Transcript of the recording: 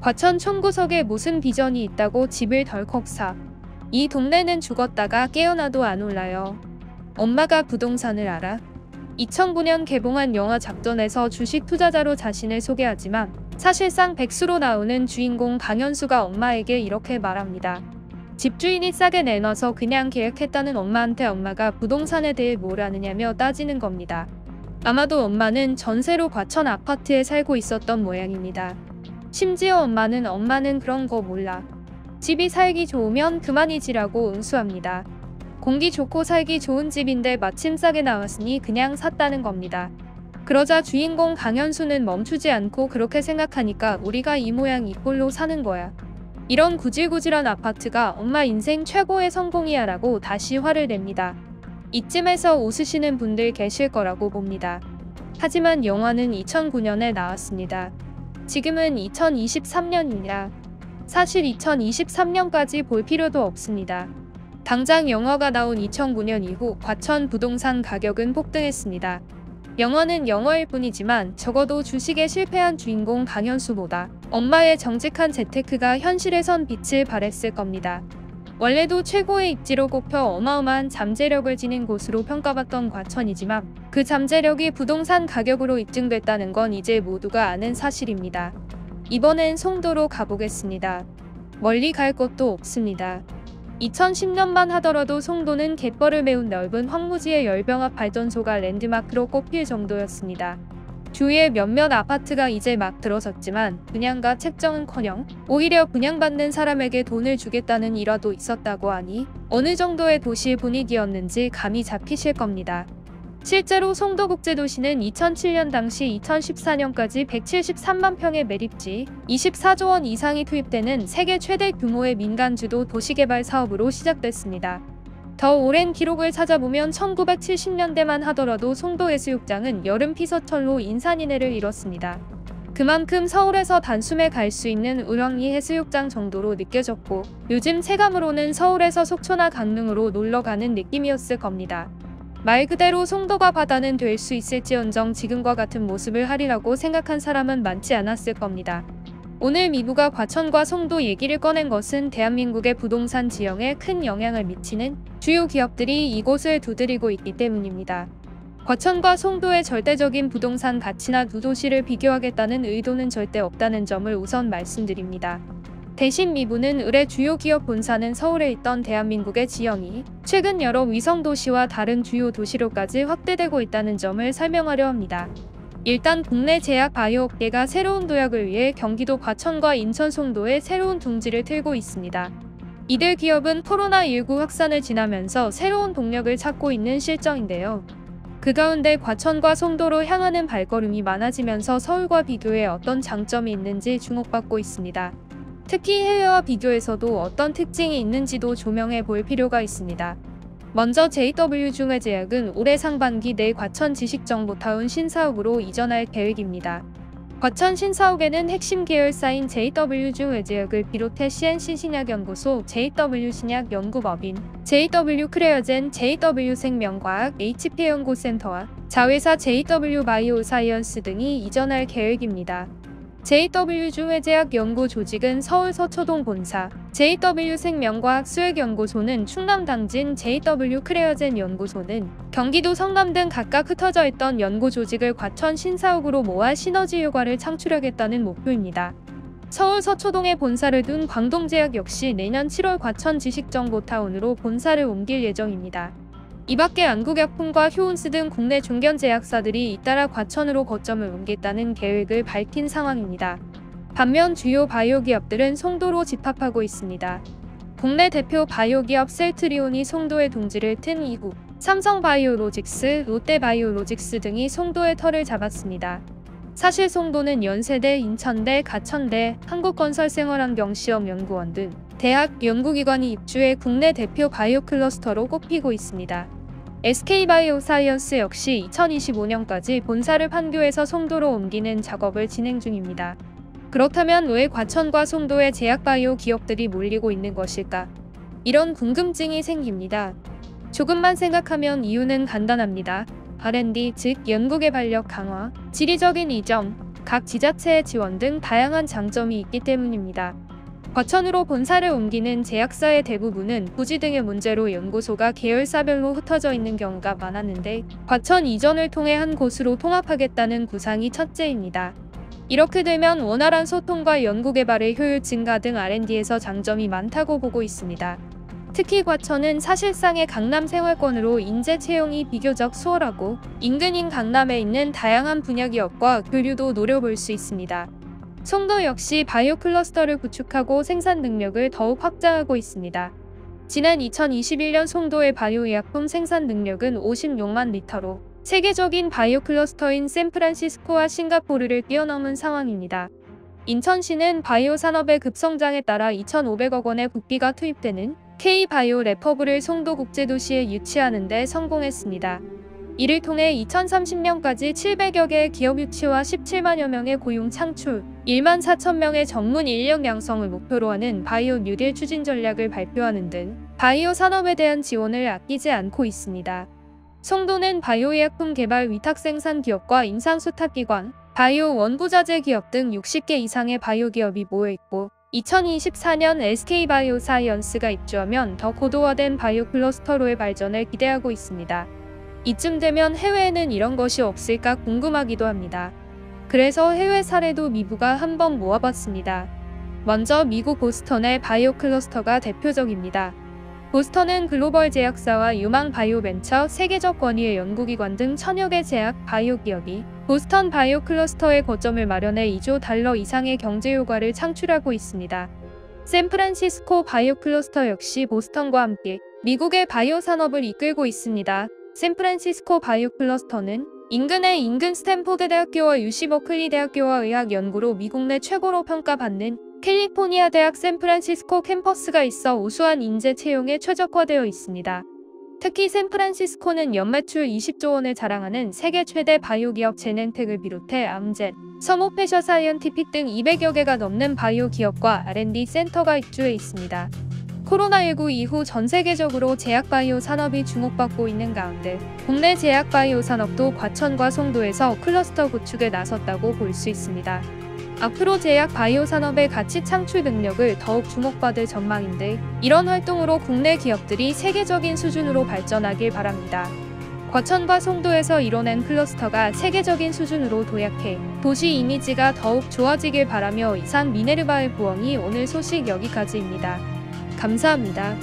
과천 총구석에 무슨 비전이 있다고 집을 덜컥 사. 이 동네는 죽었다가 깨어나도 안 올라요. 엄마가 부동산을 알아? 2009년 개봉한 영화 작전에서 주식 투자자로 자신을 소개하지만 사실상 백수로 나오는 주인공 강현수가 엄마에게 이렇게 말합니다. 집주인이 싸게 내놔서 그냥 계약했다는 엄마한테 엄마가 부동산에 대해 뭘 아느냐며 따지는 겁니다. 아마도 엄마는 전세로 과천 아파트에 살고 있었던 모양입니다. 심지어 엄마는 그런 거 몰라. 집이 살기 좋으면 그만이지라고 응수합니다. 공기 좋고 살기 좋은 집인데 마침 싸게 나왔으니 그냥 샀다는 겁니다. 그러자 주인공 강현수는 멈추지 않고 그렇게 생각하니까 우리가 이 모양 이 꼴로 사는 거야. 이런 구질구질한 아파트가 엄마 인생 최고의 성공이야 라고 다시 화를 냅니다. 이쯤에서 웃으시는 분들 계실 거라고 봅니다. 하지만 영화는 2009년에 나왔습니다. 지금은 2023년이라 사실 2023년까지 볼 필요도 없습니다. 당장 영화가 나온 2009년 이후 과천 부동산 가격은 폭등했습니다. 영화는 영화일 뿐이지만 적어도 주식에 실패한 주인공 강현수보다 엄마의 정직한 재테크가 현실에선 빛을 발했을 겁니다. 원래도 최고의 입지로 꼽혀 어마어마한 잠재력을 지닌 곳으로 평가받던 과천이지만 그 잠재력이 부동산 가격으로 입증됐다는 건 이제 모두가 아는 사실입니다. 이번엔 송도로 가보겠습니다. 멀리 갈 곳도 없습니다. 2010년만 하더라도 송도는 갯벌을 메운 넓은 황무지의 열병합 발전소가 랜드마크로 꼽힐 정도였습니다. 주위에 몇몇 아파트가 이제 막 들어섰지만 분양가 책정은커녕 오히려 분양받는 사람에게 돈을 주겠다는 일화도 있었다고 하니 어느 정도의 도시 분위기였는지 감이 잡히실 겁니다. 실제로 송도국제도시는 2007년 당시 2014년까지 173만 평의 매립지 24조 원 이상이 투입되는 세계 최대 규모의 민간주도 도시개발 사업으로 시작됐습니다. 더 오랜 기록을 찾아보면 1970년대만 하더라도 송도해수욕장은 여름 피서철로 인산인해를 이뤘습니다. 그만큼 서울에서 단숨에 갈 수 있는 우렁이 해수욕장 정도로 느껴졌고 요즘 체감으로는 서울에서 속초나 강릉으로 놀러가는 느낌이었을 겁니다. 말 그대로 송도가 바다는 될 수 있을지언정 지금과 같은 모습을 하리라고 생각한 사람은 많지 않았을 겁니다. 오늘 미부가 과천과 송도 얘기를 꺼낸 것은 대한민국의 부동산 지형에 큰 영향을 미치는 주요 기업들이 이곳을 두드리고 있기 때문입니다. 과천과 송도의 절대적인 부동산 가치나 두 도시를 비교하겠다는 의도는 절대 없다는 점을 우선 말씀드립니다. 대신 미부는 의뢰 주요 기업 본사는 서울에 있던 대한민국의 지형이 최근 여러 위성도시와 다른 주요 도시로까지 확대되고 있다는 점을 설명하려 합니다. 일단 국내 제약 바이오업계가 새로운 도약을 위해 경기도 과천과 인천 송도에 새로운 둥지를 틀고 있습니다. 이들 기업은 코로나19 확산을 지나면서 새로운 동력을 찾고 있는 실정인데요. 그 가운데 과천과 송도로 향하는 발걸음이 많아지면서 서울과 비교해 어떤 장점이 있는지 주목받고 있습니다. 특히 해외와 비교해서도 어떤 특징이 있는지도 조명해 볼 필요가 있습니다. 먼저 JW중외제약은 올해 상반기 내 과천 지식정보타운 신사옥으로 이전할 계획입니다. 과천 신사옥에는 핵심 계열사인 JW중외제약을 비롯해 CNC 신약연구소, JW신약연구법인, JW크레어젠, JW생명과학, HP연구센터와 자회사 JW바이오사이언스 등이 이전할 계획입니다. JW중외제약 연구 조직은 서울 서초동 본사, JW생명과학 수액연구소는 충남 당진, JW크레어젠 연구소는 경기도 성남 등 각각 흩어져 있던 연구 조직을 과천 신사옥으로 모아 시너지 효과를 창출하겠다는 목표입니다. 서울 서초동에 본사를 둔 광동제약 역시 내년 7월 과천 지식정보타운으로 본사를 옮길 예정입니다. 이밖에 안국약품과 효운스 등 국내 중견제약사들이 잇따라 과천으로 거점을 옮겠다는 계획을 밝힌 상황입니다. 반면 주요 바이오 기업들은 송도로 집합하고 있습니다. 국내 대표 바이오 기업 셀트리온이 송도에 둥지를 튼 이후 삼성바이오로직스, 롯데바이오로직스 등이 송도의 터를 잡았습니다. 사실 송도는 연세대, 인천대, 가천대, 한국건설생활환경시험연구원 등 대학, 연구기관이 입주해 국내 대표 바이오 클러스터로 꼽히고 있습니다. SK바이오사이언스 역시 2025년까지 본사를 판교에서 송도로 옮기는 작업을 진행 중입니다. 그렇다면 왜 과천과 송도에 제약바이오 기업들이 몰리고 있는 것일까? 이런 궁금증이 생깁니다. 조금만 생각하면 이유는 간단합니다. R&D, 즉 연구개발력 강화, 지리적인 이점, 각 지자체의 지원 등 다양한 장점이 있기 때문입니다. 과천으로 본사를 옮기는 제약사의 대부분은 부지 등의 문제로 연구소가 계열사별로 흩어져 있는 경우가 많았는데 과천 이전을 통해 한 곳으로 통합하겠다는 구상이 첫째입니다. 이렇게 되면 원활한 소통과 연구개발의 효율 증가 등 R&D에서 장점이 많다고 보고 있습니다. 특히 과천은 사실상의 강남 생활권으로 인재 채용이 비교적 수월하고 인근인 강남에 있는 다양한 분야 기업과 교류도 노려볼 수 있습니다. 송도 역시 바이오 클러스터를 구축하고 생산 능력을 더욱 확장하고 있습니다. 지난 2021년 송도의 바이오 의약품 생산 능력은 56만 리터로 세계적인 바이오 클러스터인 샌프란시스코와 싱가포르를 뛰어넘은 상황입니다. 인천시는 바이오 산업의 급성장에 따라 2,500억 원의 국비가 투입되는 K-바이오 랩허브를 송도 국제도시에 유치하는 데 성공했습니다. 이를 통해 2030년까지 700여 개의 기업 유치와 17만여 명의 고용 창출, 1만 4천 명의 전문 인력 양성을 목표로 하는 바이오 뉴딜 추진 전략을 발표하는 등 바이오 산업에 대한 지원을 아끼지 않고 있습니다. 송도는 바이오 의약품 개발 위탁 생산 기업과 임상수탁기관, 바이오 원부자재 기업 등 60개 이상의 바이오 기업이 모여있고 2024년 SK바이오사이언스가 입주하면 더 고도화된 바이오 클러스터로의 발전을 기대하고 있습니다. 이쯤 되면 해외에는 이런 것이 없을까 궁금하기도 합니다. 그래서 해외 사례도 미부가 한번 모아봤습니다. 먼저 미국 보스턴의 바이오 클러스터가 대표적입니다. 보스턴은 글로벌 제약사와 유망 바이오 벤처, 세계적 권위의 연구기관 등 천여 개 제약, 바이오 기업이 보스턴 바이오 클러스터의 거점을 마련해 2조 달러 이상의 경제 효과를 창출하고 있습니다. 샌프란시스코 바이오 클러스터 역시 보스턴과 함께 미국의 바이오 산업을 이끌고 있습니다. 샌프란시스코 바이오 클러스터는 인근 스탠포드 대학교와 UC 버클리 대학교와 의학 연구로 미국 내 최고로 평가받는 캘리포니아 대학 샌프란시스코 캠퍼스가 있어 우수한 인재 채용에 최적화되어 있습니다. 특히 샌프란시스코는 연매출 20조 원을 자랑하는 세계 최대 바이오 기업 제넨텍을 비롯해 암젠, 서모 패셔 사이언티픽 등 200여 개가 넘는 바이오 기업과 R&D 센터가 입주해 있습니다. 코로나19 이후 전 세계적으로 제약 바이오 산업이 주목받고 있는 가운데 국내 제약 바이오 산업도 과천과 송도에서 클러스터 구축에 나섰다고 볼 수 있습니다. 앞으로 제약 바이오 산업의 가치 창출 능력을 더욱 주목받을 전망인데 이런 활동으로 국내 기업들이 세계적인 수준으로 발전하길 바랍니다. 과천과 송도에서 이뤄낸 클러스터가 세계적인 수준으로 도약해 도시 이미지가 더욱 좋아지길 바라며 이상 미네르바의 부엉이 오늘 소식 여기까지입니다. 감사합니다.